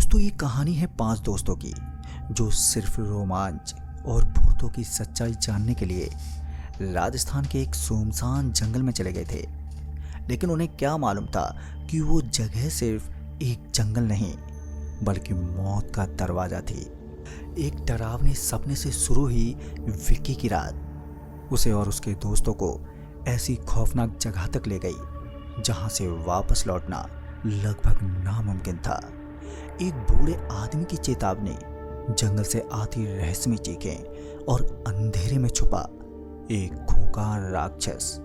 दोस्तों, ये कहानी है 5 दोस्तों की जो सिर्फ रोमांच और भूतों की सच्चाई जानने के लिए राजस्थान के एक सुनसान जंगल में चले गए थे। लेकिन उन्हें क्या मालूम था कि वो जगह सिर्फ एक जंगल नहीं बल्कि मौत का दरवाजा थी। एक डरावने सपने से शुरू हुई विक्की की रात उसे और उसके दोस्तों को ऐसी खौफनाक जगह तक ले गई जहां से वापस लौटना लगभग नामुमकिन था। एक बूढ़े आदमी की चेतावनी, जंगल से आती रहस्यमय चीखें और अंधेरे में छुपा एक खूंखार राक्षस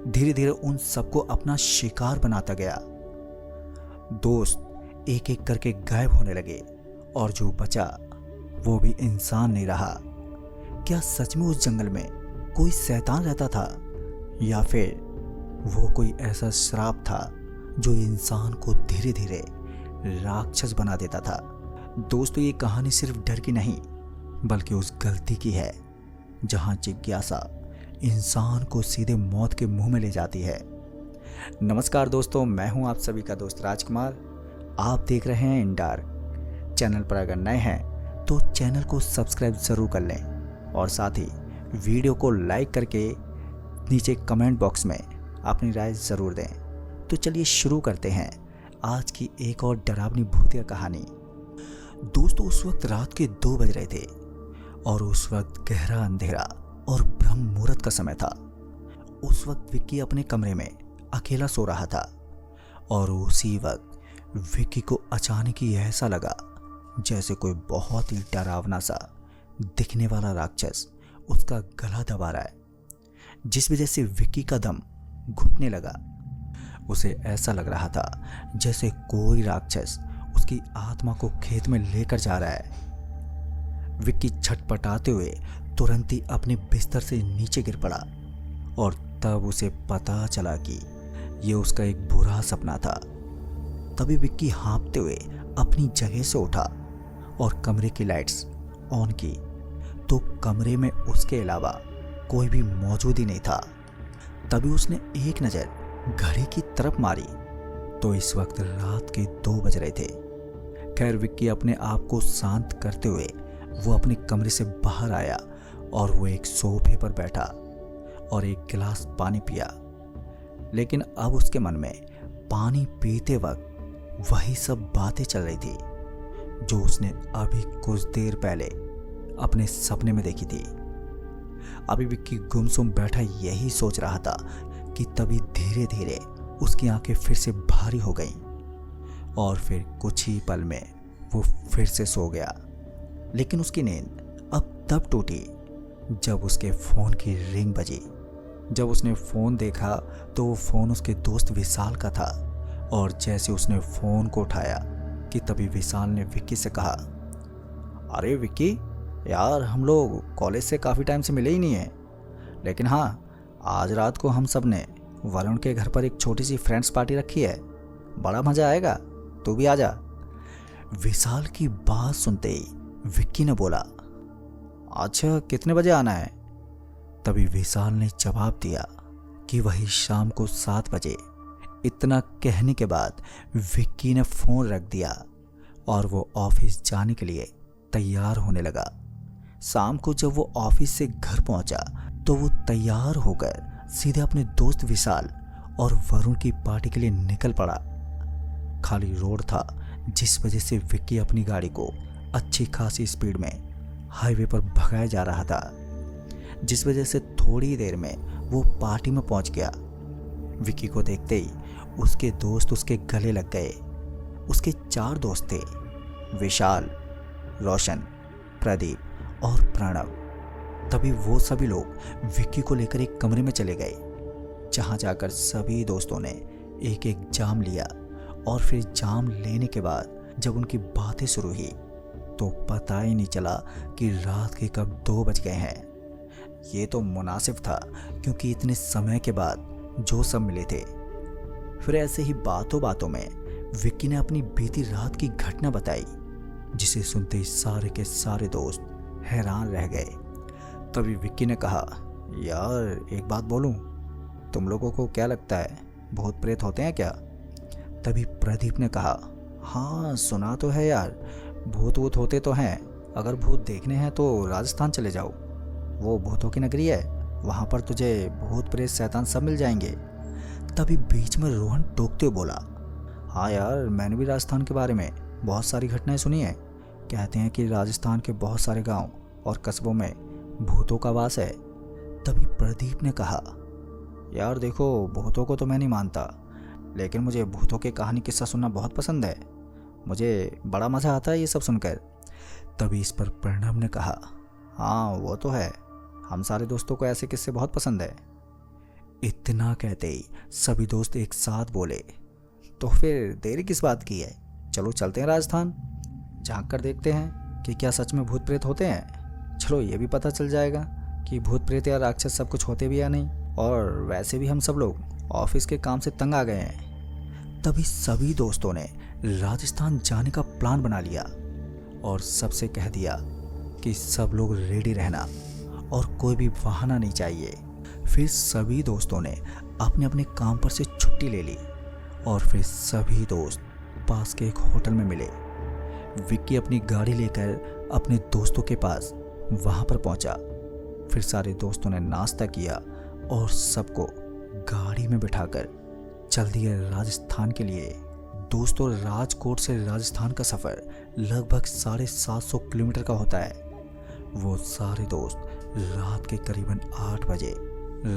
धीरे धीरे उन सबको अपना शिकार बनाता गया। दोस्त एक एक करके गायब होने लगे और जो बचा वो भी इंसान नहीं रहा। क्या सच में उस जंगल में कोई शैतान रहता था या फिर वो कोई ऐसा श्राप था जो इंसान को धीरे धीरे राक्षस बना देता था। दोस्तों, ये कहानी सिर्फ डर की नहीं बल्कि उस गलती की है जहां जिज्ञासा इंसान को सीधे मौत के मुंह में ले जाती है। नमस्कार दोस्तों, मैं हूं आप सभी का दोस्त राजकुमार। आप देख रहे हैं इंडार। चैनल पर अगर नए हैं तो चैनल को सब्सक्राइब जरूर कर लें और साथ ही वीडियो को लाइक करके नीचे कमेंट बॉक्स में अपनी राय जरूर दें। तो चलिए शुरू करते हैं आज की एक और डरावनी भूतिया कहानी। दोस्तों, उस वक्त रात के 2 बज रहे थे और उस वक्त गहरा अंधेरा और ब्रह्म मुहूर्त का समय था। उस वक्त विक्की अपने कमरे में अकेला सो रहा था और उसी वक्त विक्की को अचानक ही ऐसा लगा जैसे कोई बहुत ही डरावना सा दिखने वाला राक्षस उसका गला दबा रहा है, जिस वजह से विक्की का दम घुटने लगा। उसे ऐसा लग रहा था जैसे कोई राक्षस उसकी आत्मा को खेत में लेकर जा रहा है। विक्की छटपटाते हुए तुरंत ही अपने बिस्तर से नीचे गिर पड़ा और तब उसे पता चला कि यह उसका एक बुरा सपना था। तभी विक्की हाँफते हुए अपनी जगह से उठा और कमरे की लाइट्स ऑन की तो कमरे में उसके अलावा कोई भी मौजूद ही नहीं था। तभी उसने एक नज़र घड़ी की तरफ मारी तो इस वक्त रात के 2 बज रहे थे। खैर, विक्की अपने आप को शांत करते हुए वो अपने कमरे से बाहर आया और वो एक सोफे पर बैठा और एक गिलास पानी पिया। लेकिन अब उसके मन में पानी पीते वक्त वही सब बातें चल रही थी जो उसने अभी कुछ देर पहले अपने सपने में देखी थी। अभी विक्की गुमसुम बैठा यही सोच रहा था कि तभी धीरे धीरे उसकी आंखें फिर से भारी हो गईं और फिर कुछ ही पल में वो फिर से सो गया। लेकिन उसकी नींद अब तब टूटी जब उसके फ़ोन की रिंग बजी। जब उसने फ़ोन देखा तो वो फ़ोन उसके दोस्त विशाल का था और जैसे उसने फ़ोन को उठाया कि तभी विशाल ने विक्की से कहा, अरे विक्की यार, हम लोग कॉलेज से काफ़ी टाइम से मिले ही नहीं हैं, लेकिन हाँ, आज रात को हम सब ने वरुण के घर पर एक छोटी सी फ्रेंड्स पार्टी रखी है, बड़ा मज़ा आएगा, तू भी आजा। विशाल की बात सुनते ही विक्की ने बोला, अच्छा कितने बजे आना है? तभी विशाल ने जवाब दिया कि वही शाम को 7 बजे। इतना कहने के बाद विक्की ने फ़ोन रख दिया और वो ऑफिस जाने के लिए तैयार होने लगा। शाम को जब वो ऑफिस से घर पहुंचा तो वो तैयार होकर सीधे अपने दोस्त विशाल और वरुण की पार्टी के लिए निकल पड़ा। खाली रोड था जिस वजह से विक्की अपनी गाड़ी को अच्छी खासी स्पीड में हाईवे पर भगाया जा रहा था, जिस वजह से थोड़ी देर में वो पार्टी में पहुंच गया। विक्की को देखते ही उसके दोस्त उसके गले लग गए। उसके 4 दोस्त थे, विशाल, रोशन, प्रदीप और प्रणव। तभी वो सभी लोग विक्की को लेकर एक कमरे में चले गए, जहां जाकर सभी दोस्तों ने एक एक जाम लिया और फिर जाम लेने के बाद जब उनकी बातें शुरू हुई तो पता ही नहीं चला कि रात के कब 2 बज गए हैं। ये तो मुनासिब था क्योंकि इतने समय के बाद जो सब मिले थे। फिर ऐसे ही बातों बातों में विक्की ने अपनी बीती रात की घटना बताई, जिसे सुनते ही सारे के सारे दोस्त हैरान रह गए। तभी विक्की ने कहा, यार एक बात बोलूं, तुम लोगों को क्या लगता है भूत प्रेत होते हैं क्या? तभी प्रदीप ने कहा, हाँ सुना तो है यार, भूत वूत होते तो हैं। अगर भूत देखने हैं तो राजस्थान चले जाओ, वो भूतों की नगरी है, वहाँ पर तुझे भूत प्रेत शैतान सब मिल जाएंगे। तभी बीच में रोहन टोकते हुए बोला, हाँ यार मैंने भी राजस्थान के बारे में बहुत सारी घटनाएं सुनी हैं। कहते हैं कि राजस्थान के बहुत सारे गांव और कस्बों में भूतों का वास है। तभी प्रदीप ने कहा, यार देखो भूतों को तो मैं नहीं मानता, लेकिन मुझे भूतों के कहानी किस्सा सुनना बहुत पसंद है, मुझे बड़ा मज़ा आता है ये सब सुनकर। तभी इस पर प्रणव ने कहा, हाँ वो तो है, हम सारे दोस्तों को ऐसे किस्से बहुत पसंद है। इतना कहते ही सभी दोस्त एक साथ बोले, तो फिर देरी किस बात की है, चलो चलते हैं राजस्थान, झांक कर देखते हैं कि क्या सच में भूत प्रेत होते हैं। चलो ये भी पता चल जाएगा कि भूत प्रेत या राक्षस सब कुछ होते भी या नहीं। और वैसे भी हम सब लोग ऑफिस के काम से तंग आ गए हैं। तभी सभी दोस्तों ने राजस्थान जाने का प्लान बना लिया और सबसे कह दिया कि सब लोग रेडी रहना और कोई भी बहाना नहीं चाहिए। फिर सभी दोस्तों ने अपने अपने काम पर से छुट्टी ले ली और फिर सभी दोस्त पास के एक होटल में मिले। विक्की अपनी गाड़ी लेकर अपने दोस्तों के पास वहां पर पहुंचा। फिर सारे दोस्तों ने नाश्ता किया और सबको गाड़ी में बिठाकर चल दिए राजस्थान के लिए। दोस्तों राजकोट से राजस्थान का सफ़र लगभग 750 किलोमीटर का होता है। वो सारे दोस्त रात के करीबन 8 बजे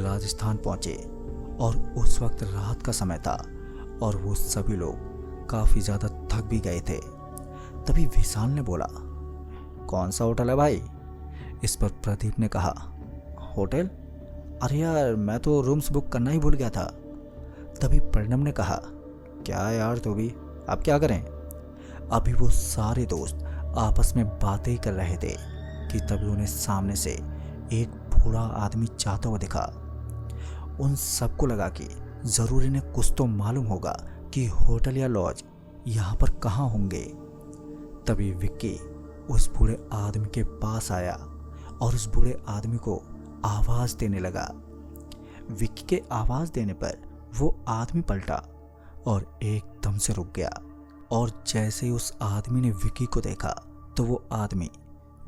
राजस्थान पहुंचे और उस वक्त रात का समय था और वो सभी लोग काफ़ी ज़्यादा थक भी गए थे। तभी विशाल ने बोला, कौन सा होटल है भाई? इस पर प्रदीप ने कहा, होटल? अरे यार मैं तो रूम्स बुक करना ही भूल गया था। तभी प्रणव ने कहा, क्या यार तो भी अब क्या करें? अभी वो सारे दोस्त आपस में बातें कर रहे थे कि तभी उन्हें सामने से एक बूढ़ा आदमी जाता हुआ दिखा। उन सबको लगा कि ज़रूर इन्हें कुछ तो मालूम होगा कि होटल या लॉज यहाँ पर कहाँ होंगे। तभी विक्की उस बूढ़े आदमी के पास आया और उस बूढ़े आदमी को आवाज़ देने लगा। विक्की के आवाज़ देने पर वो आदमी पलटा और एकदम से रुक गया। और जैसे ही उस आदमी ने विक्की को देखा तो वो आदमी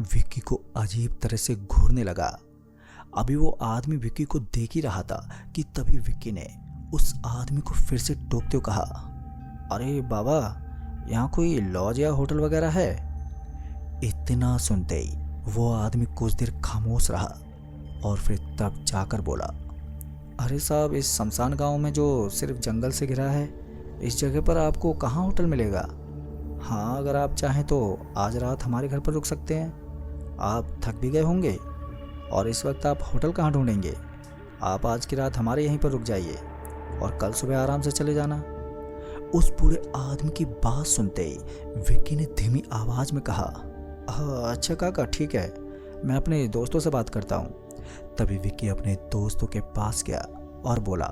विक्की को अजीब तरह से घूरने लगा। अभी वो आदमी विक्की को देख ही रहा था कि तभी विक्की ने उस आदमी को फिर से टोकते हुए कहा, अरे बाबा यहाँ कोई लॉज या होटल वगैरह है? इतना सुनते ही वो आदमी कुछ देर खामोश रहा और फिर तब जाकर बोला, अरे साहब इस शमशान गांव में जो सिर्फ जंगल से घिरा है, इस जगह पर आपको कहाँ होटल मिलेगा? हाँ अगर आप चाहें तो आज रात हमारे घर पर रुक सकते हैं। आप थक भी गए होंगे और इस वक्त आप होटल कहाँ ढूंढेंगे? आप आज की रात हमारे यहीं पर रुक जाइए और कल सुबह आराम से चले जाना। उस बूढ़े आदमी की बात सुनते ही विक्की ने धीमी आवाज में कहा, अच्छा काका ठीक है, मैं अपने दोस्तों से बात करता हूँ। तभी विक्की अपने दोस्तों के पास गया और बोला,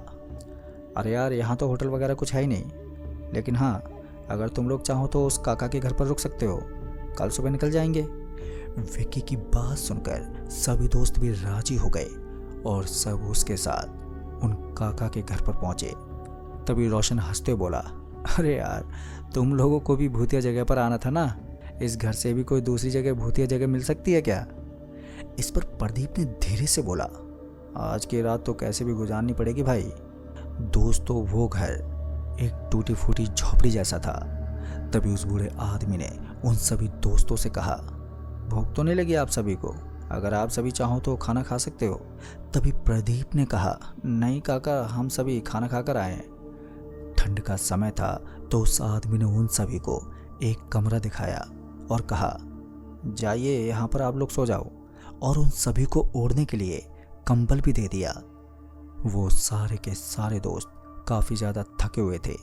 अरे यार यहाँ तो होटल वगैरह कुछ है ही नहीं, लेकिन हाँ अगर तुम लोग चाहो तो उस काका के घर पर रुक सकते हो, कल सुबह निकल जाएंगे। विक्की की बात सुनकर सभी दोस्त भी राजी हो गए और सब उसके साथ उन काका के घर पर पहुंचे। तभी रोशन हंसते बोला, अरे यार तुम लोगों को भी भूतिया जगह पर आना था ना, इस घर से भी कोई दूसरी जगह भूतिया जगह मिल सकती है क्या? इस पर प्रदीप ने धीरे से बोला, आज की रात तो कैसे भी गुजारनी पड़ेगी भाई। दोस्तों वो घर एक टूटी फूटी झोपड़ी जैसा था। तभी उस बूढ़े आदमी ने उन सभी दोस्तों से कहा, भूख तो नहीं लगी आप सभी को? अगर आप सभी चाहो तो खाना खा सकते हो। तभी प्रदीप ने कहा, नहीं काका हम सभी खाना खाकर आए हैं। ठंड का समय था तो उस आदमी ने उन सभी को एक कमरा दिखाया और कहा, जाइए यहाँ पर आप लोग सो जाओ, और उन सभी को ओढ़ने के लिए कंबल भी दे दिया। वो सारे के सारे दोस्त काफ़ी ज़्यादा थके हुए थे।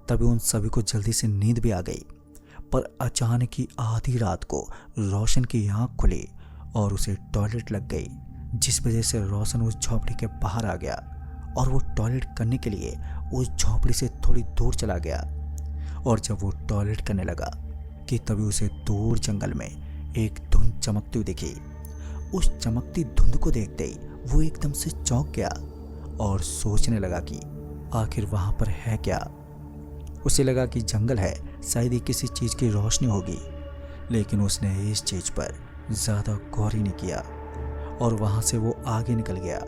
तभी उन सभी को जल्दी से नींद भी आ गई। पर अचानक ही आधी रात को रोशन की आँख खुली और उसे टॉयलेट लग गई, जिस वजह से रोशन उस झोपड़ी के बाहर आ गया और वो टॉयलेट करने के लिए उस झोपड़ी से थोड़ी दूर चला गया। और जब वो टॉयलेट करने लगा कि तभी उसे दूर जंगल में एक धुंध चमकती हुई दिखी। उस चमकती धुंध को देखते ही वो एकदम से चौंक गया और सोचने लगा कि आखिर वहाँ पर है क्या। उसे लगा कि जंगल है, शायद ही किसी चीज़ की रोशनी होगी, लेकिन उसने इस चीज़ पर ज़्यादा गौर ही नहीं किया और वहाँ से वो आगे निकल गया।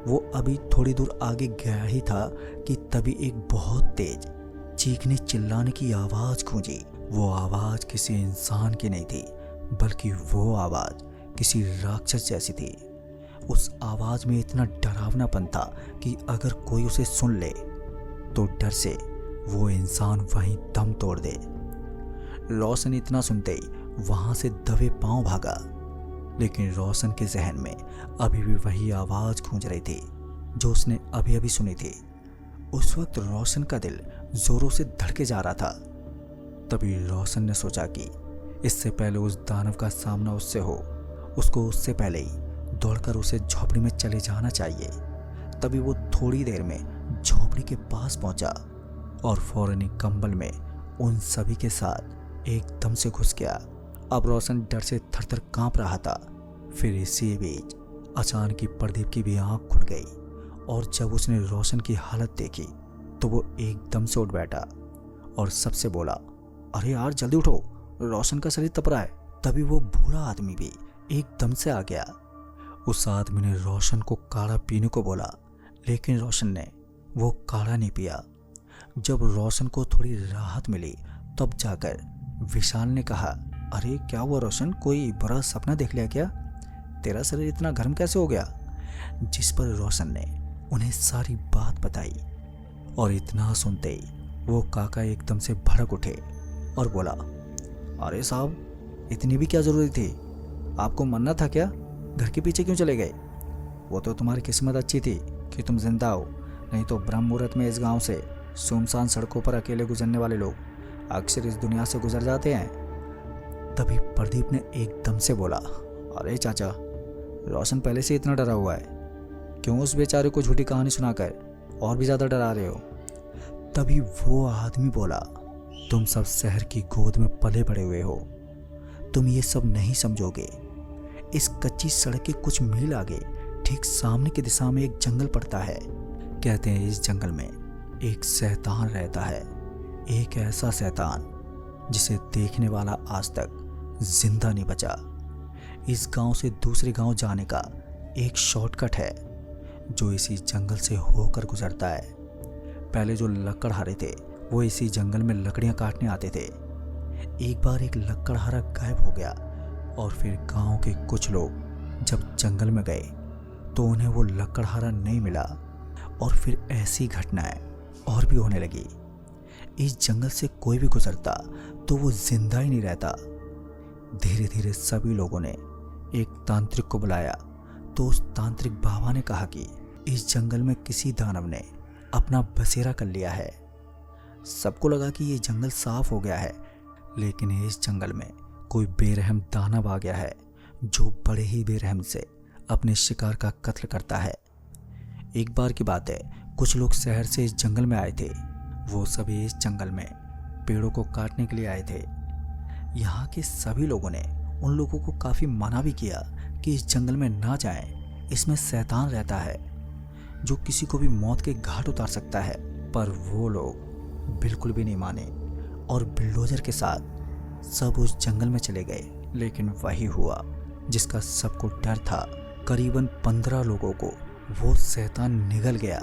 वो अभी थोड़ी दूर आगे गया ही था कि तभी एक बहुत तेज चीखने चिल्लाने की आवाज़ गूंजी। वो आवाज़ किसी इंसान की नहीं थी, बल्कि वो आवाज़ किसी राक्षस जैसी थी। उस आवाज़ में इतना डरावनापन था कि अगर कोई उसे सुन ले तो डर से वो इंसान वहीं दम तोड़ दे। रोशन इतना सुनते ही वहाँ से दबे पांव भागा, लेकिन रोशन के जहन में अभी भी वही आवाज़ गूंज रही थी जो उसने अभी अभी सुनी थी। उस वक्त रोशन का दिल जोरों से धड़के जा रहा था। तभी रोशन ने सोचा कि इससे पहले उस दानव का सामना उससे हो, उसको उससे पहले ही दौड़कर उसे झोपड़ी में चले जाना चाहिए। तभी वो थोड़ी देर में झोपड़ी के पास पहुंचा और फौरन ही कंबल में उन सभी के साथ एकदम से घुस गया। अब रोशन डर से थरथर कांप रहा था। फिर इसी बीच अचानक ही प्रदीप की भी आंख खुल गई और जब उसने रोशन की हालत देखी तो वो एकदम से उठ बैठा और सबसे बोला, अरे यार जल्दी उठो, रोशन का शरीर तप रहा है। तभी वो बूढ़ा आदमी भी एकदम से आ गया। उस आदमी ने रोशन को काढ़ा पीने को बोला, लेकिन रोशन ने वो काढ़ा नहीं पिया। जब रोशन को थोड़ी राहत मिली तब जाकर विशाल ने कहा, अरे क्या हुआ रोशन, कोई बुरा सपना देख लिया क्या? तेरा शरीर इतना गर्म कैसे हो गया? जिस पर रोशन ने उन्हें सारी बात बताई और इतना सुनते ही वो काका एकदम से भड़क उठे और बोला, अरे साहब इतनी भी क्या ज़रूरी थी? आपको मरना था क्या? घर के पीछे क्यों चले गए? वो तो तुम्हारी किस्मत अच्छी थी कि तुम जिंदा हो, नहीं तो ब्रह्म मुहूर्त में इस गांव से सुनसान सड़कों पर अकेले गुजरने वाले लोग अक्सर इस दुनिया से गुजर जाते हैं। तभी प्रदीप ने एकदम से बोला, अरे चाचा, रोशन पहले से इतना डरा हुआ है, क्यों उस बेचारे को झूठी कहानी सुनाकर और भी ज़्यादा डरा रहे हो? तभी वो आदमी बोला, तुम सब शहर की गोद में पले बड़े हुए हो, तुम ये सब नहीं समझोगे। इस कच्ची सड़क के कुछ मील आगे ठीक सामने की दिशा में एक जंगल पड़ता है। कहते हैं इस जंगल में एक शैतान रहता है, एक ऐसा शैतान जिसे देखने वाला आज तक जिंदा नहीं बचा। इस गांव से दूसरे गांव जाने का एक शॉर्टकट है जो इसी जंगल से होकर गुजरता है। पहले जो लकड़हारे थे वो इसी जंगल में लकड़ियां काटने आते थे। एक बार एक लकड़हारा गायब हो गया और फिर गांव के कुछ लोग जब जंगल में गए तो उन्हें वो लकड़हारा नहीं मिला और फिर ऐसी घटनाएं और भी होने लगी। इस जंगल से कोई भी गुजरता तो वो जिंदा ही नहीं रहता। धीरे धीरे सभी लोगों ने एक तांत्रिक को बुलाया तो उस तांत्रिक बाबा ने कहा कि इस जंगल में किसी दानव ने अपना बसेरा कर लिया है। सबको लगा कि ये जंगल साफ हो गया है, लेकिन इस जंगल में कोई बेरहम दानव आ गया है जो बड़े ही बेरहम से अपने शिकार का कत्ल करता है। एक बार की बात है, कुछ लोग शहर से इस जंगल में आए थे। वो सभी इस जंगल में पेड़ों को काटने के लिए आए थे। यहाँ के सभी लोगों ने उन लोगों को काफ़ी मना भी किया कि इस जंगल में ना जाएं, इसमें शैतान रहता है जो किसी को भी मौत के घाट उतार सकता है। पर वो लोग बिल्कुल भी नहीं माने और बिल्डोजर के साथ सब उस जंगल में चले गए। लेकिन वही हुआ जिसका सबको डर था। करीबन 15 लोगों को वो शैतान निगल गया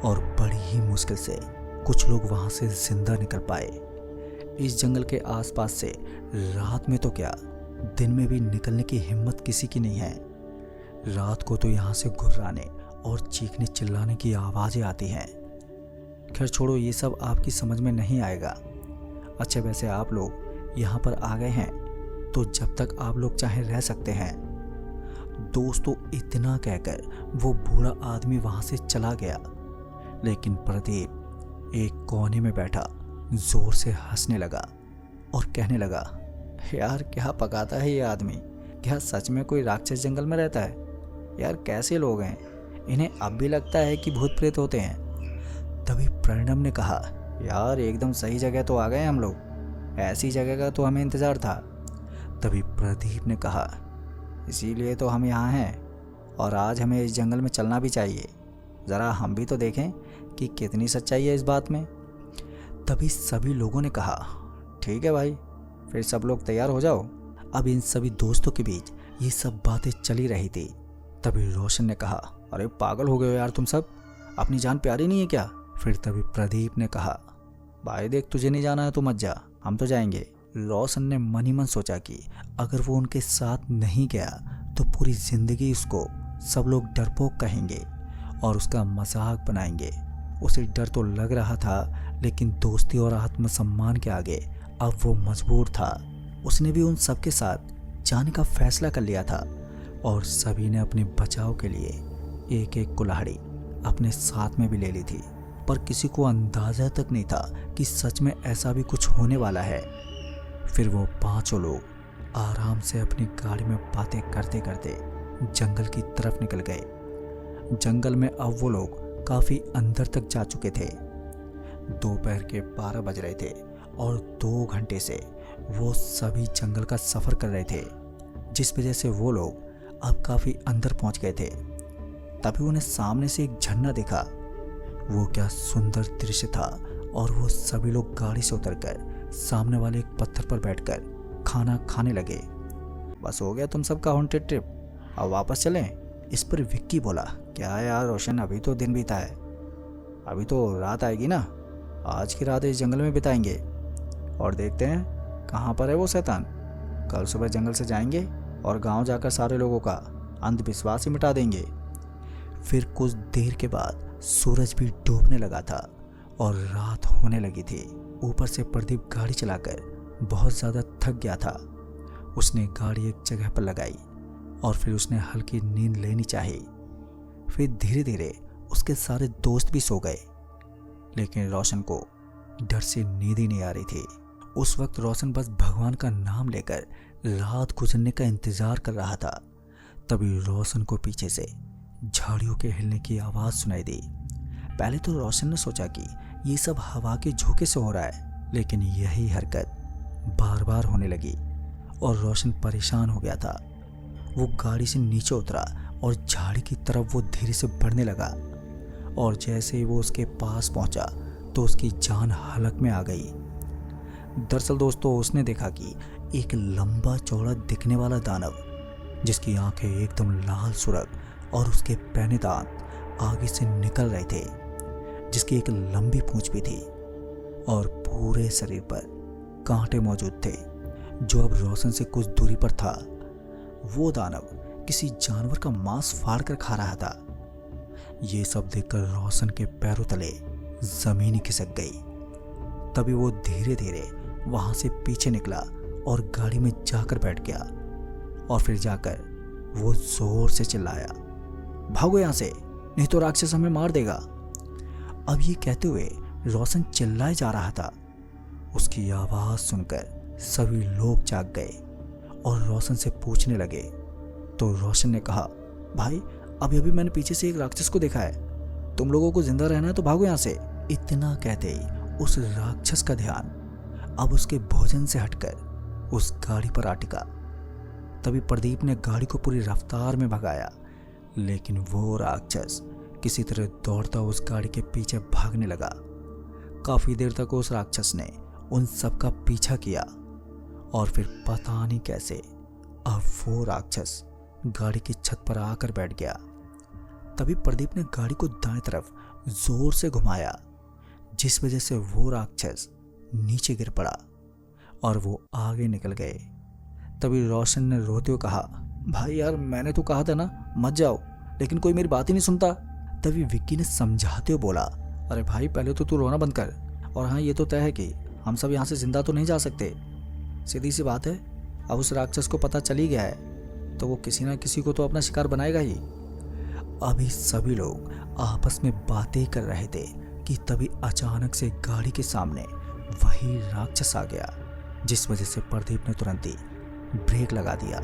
और बड़ी ही मुश्किल से कुछ लोग वहाँ से जिंदा निकल पाए। इस जंगल के आसपास से रात में तो क्या, दिन में भी निकलने की हिम्मत किसी की नहीं है। रात को तो यहाँ से गुर्राने और चीखने चिल्लाने की आवाज़ें आती हैं। खैर छोड़ो, ये सब आपकी समझ में नहीं आएगा। अच्छा वैसे आप लोग यहाँ पर आ गए हैं तो जब तक आप लोग चाहें रह सकते हैं। दोस्तों इतना कहकर वो बूढ़ा आदमी वहाँ से चला गया, लेकिन प्रदीप एक कोने में बैठा जोर से हंसने लगा और कहने लगा, यार क्या पकाता है ये आदमी, क्या सच में कोई राक्षस जंगल में रहता है? यार कैसे लोग हैं, इन्हें अब भी लगता है कि भूत प्रेत होते हैं। तभी प्रणव ने कहा, यार एकदम सही जगह तो आ गए हम लोग, ऐसी जगह का तो हमें इंतज़ार था। तभी प्रदीप ने कहा, इसीलिए तो हम यहाँ हैं और आज हमें इस जंगल में चलना भी चाहिए। ज़रा हम भी तो देखें कि कितनी सच्चाई है इस बात में। तभी सभी लोगों ने कहा, ठीक है भाई, फिर सब लोग तैयार हो जाओ। अब इन सभी दोस्तों के बीच ये सब बातें चली रही थी। तभी रोशन ने कहा, अरे पागल हो गए हो यार तुम सब, अपनी जान प्यारी नहीं है क्या? फिर तभी प्रदीप ने कहा, भाई देख, तुझे नहीं जाना है तो मत जा, हम तो जाएंगे। रोशन ने मन ही मन सोचा कि अगर वो उनके साथ नहीं गया तो पूरी जिंदगी उसको सब लोग डरपोक कहेंगे और उसका मजाक बनाएंगे। उसे डर तो लग रहा था, लेकिन दोस्ती और आत्मसम्मान के आगे अब वो मजबूर था। उसने भी उन सबके साथ जाने का फैसला कर लिया था और सभी ने अपने बचाव के लिए एक एक कुल्हाड़ी अपने साथ में भी ले ली थी। पर किसी को अंदाजा तक नहीं था कि सच में ऐसा भी कुछ होने वाला है। फिर वो पांचों लोग आराम से अपनी गाड़ी में बातें करते करते जंगल की तरफ निकल गए। जंगल में अब वो लोग काफी अंदर तक जा चुके थे। दोपहर के 12 बज रहे थे और 2 घंटे से वो सभी जंगल का सफर कर रहे थे, जिस वजह से वो लोग अब काफी अंदर पहुंच गए थे। तभी उन्हें सामने से एक झरना दिखा। वो क्या सुंदर दृश्य था और वो सभी लोग गाड़ी से उतरकर सामने वाले एक पत्थर पर बैठकर खाना खाने लगे। बस हो गया तुम सबका हॉन्टेड ट्रिप, अब वापस चलें? इस पर विक्की बोला, क्या यार रोशन, अभी तो दिन बीता है, अभी तो रात आएगी ना। आज की रात इस जंगल में बिताएंगे और देखते हैं कहाँ पर है वो शैतान। कल सुबह जंगल से जाएंगे और गांव जाकर सारे लोगों का अंधविश्वास ही मिटा देंगे। फिर कुछ देर के बाद सूरज भी डूबने लगा था और रात होने लगी थी। ऊपर से प्रदीप गाड़ी चलाकर बहुत ज़्यादा थक गया था। उसने गाड़ी एक जगह पर लगाई और फिर उसने हल्की नींद लेनी चाहिए। फिर धीरे धीरे उसके सारे दोस्त भी सो गए, लेकिन रोशन को डर से नींद ही नहीं आ रही थी। उस वक्त रोशन बस भगवान का नाम लेकर रात गुजरने का इंतजार कर रहा था। तभी रोशन को पीछे से झाड़ियों के हिलने की आवाज़ सुनाई दी। पहले तो रोशन ने सोचा कि ये सब हवा के झोंके से हो रहा है, लेकिन यही हरकत बार बार होने लगी और रोशन परेशान हो गया था। वो गाड़ी से नीचे उतरा और झाड़ी की तरफ वो धीरे से बढ़ने लगा और जैसे ही वो उसके पास पहुंचा तो उसकी जान हलक में आ गई। दरअसल दोस्तों, उसने देखा कि एक लंबा चौड़ा दिखने वाला दानव, जिसकी आंखें एकदम लाल सुर्ख और उसके पैने दांत आगे से निकल रहे थे, जिसकी एक लंबी पूंछ भी थी और पूरे शरीर पर कांटे मौजूद थे, जो अब रोशन से कुछ दूरी पर था। वो दानव किसी जानवर का मांस फाड़ कर खा रहा था। ये सब देखकर रोशन के पैरों तले जमीन ही खिसक गई। तभी वो धीरे धीरे वहां से पीछे निकला और गाड़ी में जाकर बैठ गया और फिर जाकर वो जोर से चिल्लाया, भागो यहां से, नहीं तो राक्षस हमें मार देगा। अब ये कहते हुए रोशन चिल्लाए जा रहा था। उसकी आवाज सुनकर सभी लोग जाग गए और रोशन से पूछने लगे। तो रोशन ने कहा, भाई अभी अभी मैंने पीछे से एक राक्षस को देखा है, तुम लोगों को जिंदा रहना है तो भागो यहाँ से। इतना कहते ही उस राक्षस का ध्यान अब उसके भोजन से हटकर उस गाड़ी पर आ टिका। तभी प्रदीप ने गाड़ी को पूरी रफ्तार में भगाया, लेकिन वो राक्षस किसी तरह दौड़ता उस गाड़ी के पीछे भागने लगा। काफी देर तक उस राक्षस ने उन सब का पीछा किया और फिर पता नहीं कैसे अब वो राक्षस गाड़ी की छत पर आकर बैठ गया। तभी प्रदीप ने गाड़ी को दाएं तरफ जोर से घुमाया, जिस वजह से वो राक्षस नीचे गिर पड़ा और वो आगे निकल गए। तभी रोशन ने रोते हुए कहा, भाई यार मैंने तो कहा था ना मत जाओ, लेकिन कोई मेरी बात ही नहीं सुनता। तभी विक्की ने समझाते हुए बोला, अरे भाई पहले तो तू रोना बंद कर, और हाँ ये तो तय है कि हम सब यहाँ से जिंदा तो नहीं जा सकते। सीधी सी बात है, अब उस राक्षस को पता चल ही गया है तो वो किसी ना किसी को तो अपना शिकार बनाएगा ही। अभी सभी लोग आपस में बातें कर रहे थे कि तभी अचानक से गाड़ी के सामने वही राक्षस आ गया, जिस वजह से प्रदीप ने तुरंत ही ब्रेक लगा दिया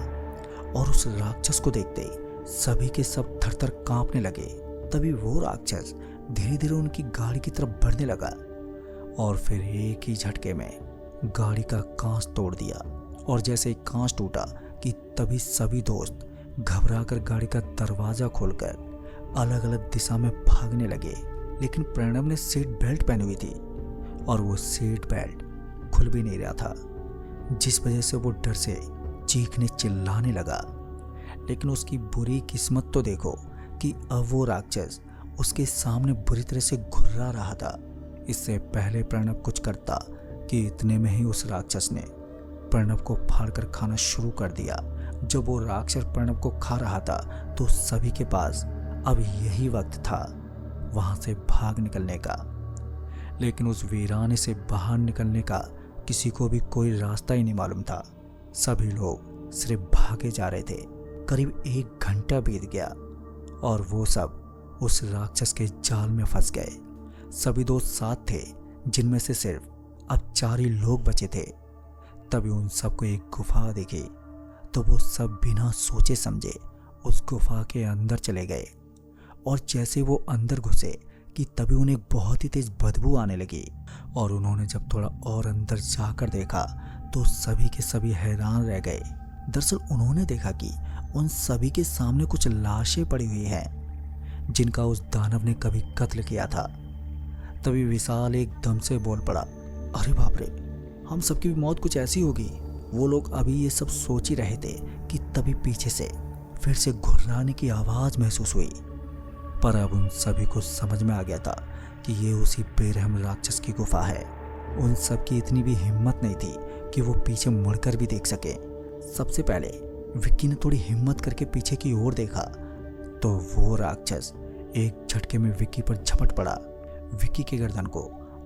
और उस राक्षस को देखते ही सभी के सब थर-थर कांपने लगे। तभी वो राक्षस धीरे धीरे उनकी गाड़ी की तरफ बढ़ने लगा और फिर एक ही झटके में गाड़ी का कांच तोड़ दिया। और जैसे ही कांच टूटा कि तभी सभी दोस्त घबराकर गाड़ी का दरवाजा खोलकर अलग अलग दिशा में भागने लगे। लेकिन प्रणव ने सीट बेल्ट पहनी हुई थी और वो सीट बेल्ट खुल भी नहीं रहा था, जिस वजह से वो डर से चीखने चिल्लाने लगा। लेकिन उसकी बुरी किस्मत तो देखो कि अब वो राक्षस उसके सामने बुरी तरह से घुर्रा रहा था। इससे पहले प्रणव कुछ करता कि इतने में ही उस राक्षस ने प्रणव को फाड़कर खाना शुरू कर दिया। जब वो राक्षस प्रणव को खा रहा था तो सभी के पास अब यही वक्त था वहां से भाग निकलने का। लेकिन उस वीराने से बाहर निकलने का किसी को भी कोई रास्ता ही नहीं मालूम था। सभी लोग सिर्फ भागे जा रहे थे। करीब 1 घंटा बीत गया और वो सब उस राक्षस के जाल में फंस गए। सभी दोस्त साथ थे, जिनमें से सिर्फ अब 4 ही लोग बचे थे। तभी उन सबको एक गुफा दिखी तो वो सब बिना सोचे समझे उस गुफा के अंदर चले गए। और जैसे वो अंदर घुसे कि तभी उन्हें बहुत ही तेज बदबू आने लगी। और उन्होंने जब थोड़ा और अंदर जाकर देखा तो सभी के सभी हैरान रह गए। दरअसल उन्होंने देखा कि उन सभी के सामने कुछ लाशें पड़ी हुई हैं, जिनका उस दानव ने कभी कत्ल किया था। तभी विशाल एकदम से बोल पड़ा, अरे बाप रे, हम सबकी भी मौत कुछ ऐसी होगी। वो लोग अभी ये सब सोच ही रहे थे कि तभी पीछे से फिर से घुर्राने की आवाज महसूस हुई। पर अब उन सभी को समझ में आ गया था कि ये उसी बेरहम राक्षस की गुफा है। उन सब की इतनी भी हिम्मत नहीं थी कि वो पीछे मुड़कर भी देख सके। सबसे पहले विक्की ने थोड़ी हिम्मत करके पीछे की ओर देखा तो वो राक्षस एक झटके में विक्की पर झपट पड़ा। विक्की के गर्दन को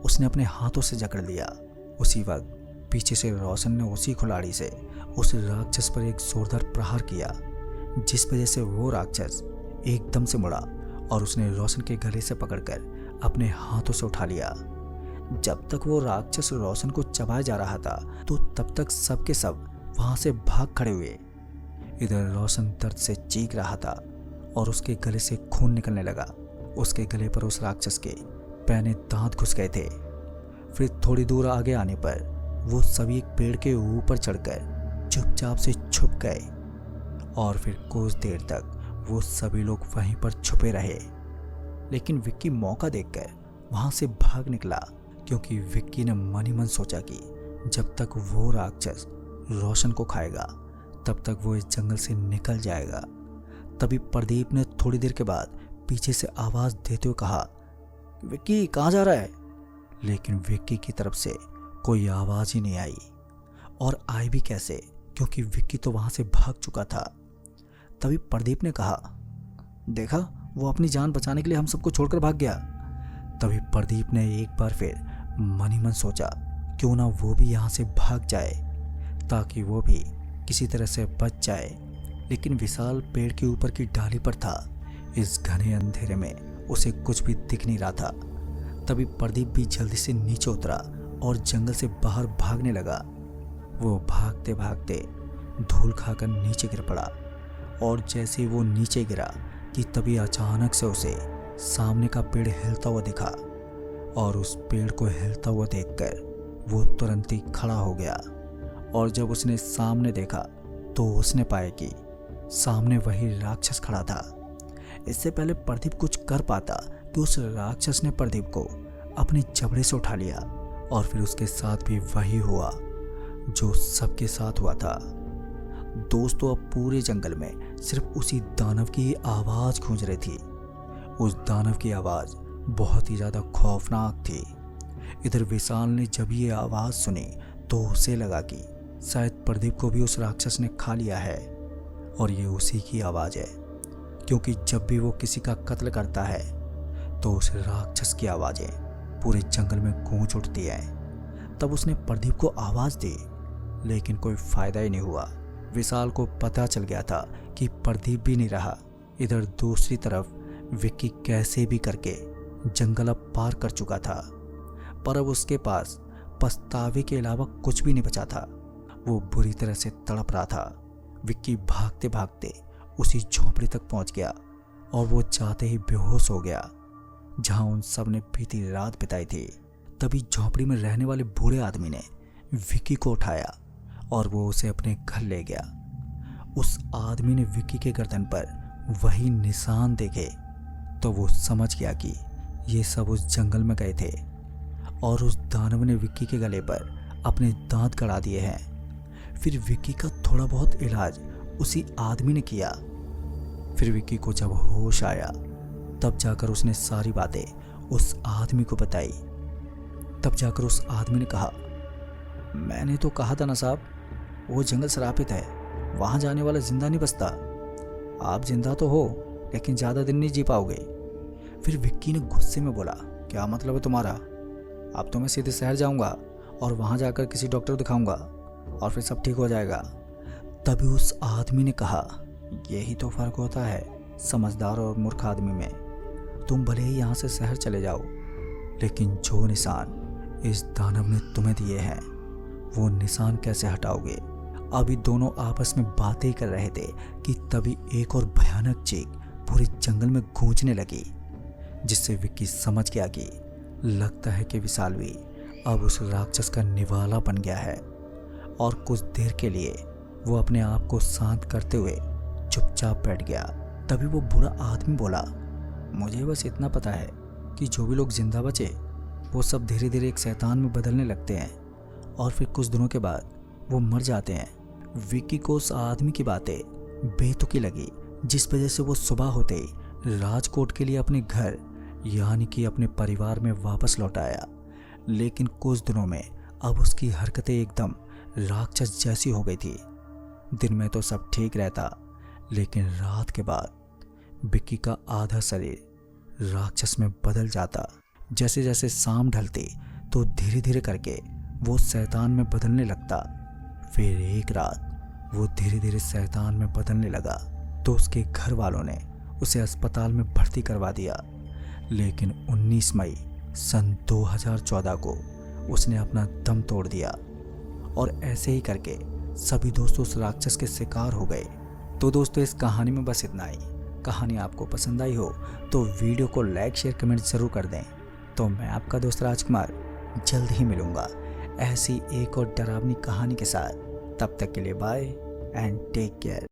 उसने अपने हाथों से जकड़ लिया। उसी वक्त पीछे से रोशन ने उसी कुल्हाड़ी से उस राक्षस पर एक जोरदार प्रहार किया, जिस वजह से वो राक्षस एकदम से मुड़ा और उसने रोशन के गले से पकड़कर अपने हाथों से उठा लिया। जब तक वो राक्षस रोशन को चबाए जा रहा था तो तब तक सबके सब वहां से भाग खड़े हुए। इधर रोशन दर्द से चीख रहा था और उसके गले से खून निकलने लगा। उसके गले पर उस राक्षस के पैने दांत घुस गए थे। फिर थोड़ी दूर आगे आने पर वो सभी एक पेड़ के ऊपर चढ़कर चुपचाप से छुप गए और फिर कुछ देर तक वो सभी लोग वहीं पर छुपे रहे। लेकिन विक्की मौका देखकर वहां से भाग निकला, क्योंकि विक्की ने मन ही मन सोचा कि जब तक वो राक्षस रोशन को खाएगा तब तक वो इस जंगल से निकल जाएगा। तभी प्रदीप ने थोड़ी देर के बाद पीछे से आवाज देते हुए कहा, विक्की कहाँ जा रहा है? लेकिन विक्की की तरफ से कोई आवाज ही नहीं आई। और आई भी कैसे, क्योंकि विक्की तो वहां से भाग चुका था। तभी प्रदीप ने कहा, देखा, वो अपनी जान बचाने के लिए हम सबको छोड़कर भाग गया। तभी प्रदीप ने एक बार फिर मन ही मन सोचा, क्यों ना वो भी यहाँ से भाग जाए ताकि वो भी किसी तरह से बच जाए। लेकिन विशाल पेड़ के ऊपर की डाली पर था। इस घने अंधेरे में उसे कुछ भी दिख नहीं रहा था। तभी प्रदीप भी जल्दी से नीचे उतरा और जंगल से बाहर भागने लगा। वो भागते भागते धूल खाकर नीचे गिर पड़ा और जैसे ही वो नीचे गिरा कि तभी अचानक से उसे सामने का पेड़ हिलता हुआ दिखा। और उस पेड़ को हिलता हुआ देखकर वो तुरंत ही खड़ा हो गया। और जब उसने सामने देखा तो उसने पाया कि सामने वही राक्षस खड़ा था। इससे पहले प्रदीप कुछ कर पाता कि उस राक्षस ने प्रदीप को अपने जबड़े से उठा लिया और फिर उसके साथ भी वही हुआ जो सबके साथ हुआ था। दोस्तों, अब पूरे जंगल में सिर्फ उसी दानव की आवाज गूंज रही थी। उस दानव की आवाज बहुत ही ज्यादा खौफनाक थी। इधर विशाल ने जब ये आवाज सुनी तो उसे लगा कि शायद प्रदीप को भी उस राक्षस ने खा लिया है और ये उसी की आवाज है, क्योंकि जब भी वो किसी का कत्ल करता है तो उस राक्षस की आवाजें पूरे जंगल में गूंज उठती हैं। तब उसने प्रदीप को आवाज दी, लेकिन कोई फायदा ही नहीं हुआ। विशाल को पता चल गया था कि प्रदीप भी नहीं रहा। इधर दूसरी तरफ विक्की कैसे भी करके जंगल अब पार कर चुका था, पर अब उसके पास पछतावे के अलावा कुछ भी नहीं बचा था। वो बुरी तरह से तड़प रहा था। विक्की भागते भागते उसी झोपड़ी तक पहुंच गया और वो जाते ही बेहोश हो गया जहां उन सब ने बीती रात बिताई थी। तभी झोपड़ी में रहने वाले बूढ़े आदमी ने विक्की को उठाया और वो उसे अपने घर ले गया। उस आदमी ने विक्की के गर्दन पर वही निशान देखे तो वो समझ गया कि ये सब उस जंगल में गए थे और उस दानव ने विक्की के गले पर अपने दांत गड़ा दिए हैं। फिर विक्की का थोड़ा बहुत इलाज उसी आदमी ने किया। फिर विक्की को जब होश आया तब जाकर उसने सारी बातें उस आदमी को बताई। तब जाकर उस आदमी ने कहा, मैंने तो कहा था ना साहब, वो जंगल श्रापित है, वहां जाने वाला जिंदा नहीं बचता। आप जिंदा तो हो लेकिन ज़्यादा दिन नहीं जी पाओगे। फिर विक्की ने गुस्से में बोला, क्या मतलब है तुम्हारा? अब तो मैं सीधे शहर जाऊंगा और वहां जाकर किसी डॉक्टर दिखाऊंगा और फिर सब ठीक हो जाएगा। तभी उस आदमी ने कहा, यही तो फर्क होता है समझदार और मूर्ख आदमी में। तुम भले ही यहाँ से शहर चले जाओ, लेकिन जो निशान इस दानव ने तुम्हें दिए हैं वो निशान कैसे हटाओगे? अभी दोनों आपस में बातें कर रहे थे कि तभी एक और भयानक चीख पूरे जंगल में गूंजने लगी, जिससे विक्की समझ गया कि लगता है कि विशाल भी अब उस राक्षस का निवाला बन गया है। और कुछ देर के लिए वो अपने आप को शांत करते हुए चुपचाप बैठ गया। तभी वो बूढ़ा आदमी बोला, मुझे बस इतना पता है कि जो भी लोग जिंदा बचे वो सब धीरे धीरे एक शैतान में बदलने लगते हैं और फिर कुछ दिनों के बाद वो मर जाते हैं। विक्की को उस आदमी की बातें बेतुकी लगी, जिस वजह से वो सुबह होते ही राजकोट के लिए अपने घर यानी कि अपने परिवार में वापस लौट आया। लेकिन कुछ दिनों में अब उसकी हरकतें एकदम राक्षस जैसी हो गई थी। दिन में तो सब ठीक रहता, लेकिन रात के बाद विक्की का आधा शरीर राक्षस में बदल जाता। जैसे जैसे शाम ढलती तो धीरे धीरे करके वो शैतान में बदलने लगता। फिर एक रात वो धीरे धीरे शैतान में बदलने लगा तो उसके घर वालों ने उसे अस्पताल में भर्ती करवा दिया। लेकिन 19 मई सन 2014 को उसने अपना दम तोड़ दिया और ऐसे ही करके सभी दोस्तों उस राक्षस के शिकार हो गए। तो दोस्तों इस कहानी में बस इतना ही। कहानी आपको पसंद आई हो तो वीडियो को लाइक शेयर कमेंट ज़रूर कर दें। तो मैं आपका दोस्त राजकुमार जल्द ही मिलूँगा ऐसी एक और डरावनी कहानी के साथ। तब तक के लिए बाय एंड टेक केयर।